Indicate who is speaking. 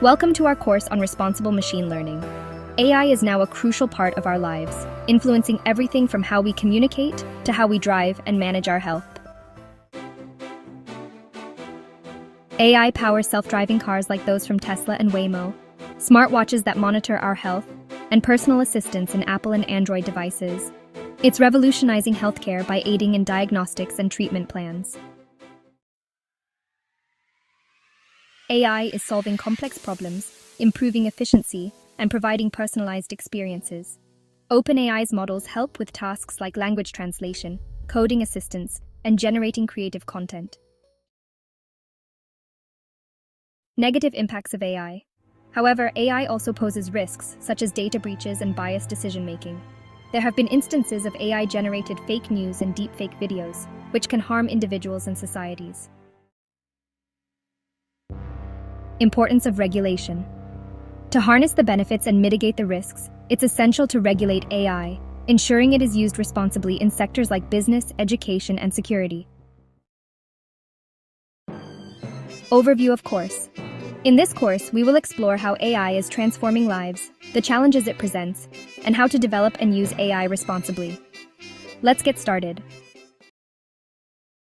Speaker 1: Welcome to our course on responsible machine learning. AI is now a crucial part of our lives, influencing everything from how we communicate to how we drive and manage our health. AI powers self-driving cars like those from Tesla and Waymo, smartwatches that monitor our health, and personal assistants in Apple and Android devices. It's revolutionizing healthcare by aiding in diagnostics and treatment plans. AI is solving complex problems, improving efficiency, and providing personalized experiences. OpenAI's models help with tasks like language translation, coding assistance, and generating creative content. Negative impacts of AI. However, AI also poses risks, such as data breaches and biased decision-making. There have been instances of AI-generated fake news and deepfake videos, which can harm individuals and societies. Importance of regulation. To harness the benefits and mitigate the risks, it's essential to regulate AI, ensuring it is used responsibly in sectors like business, education, and security. Overview of course. In this course, we will explore how AI is transforming lives, the challenges it presents, and how to develop and use AI responsibly. Let's get started.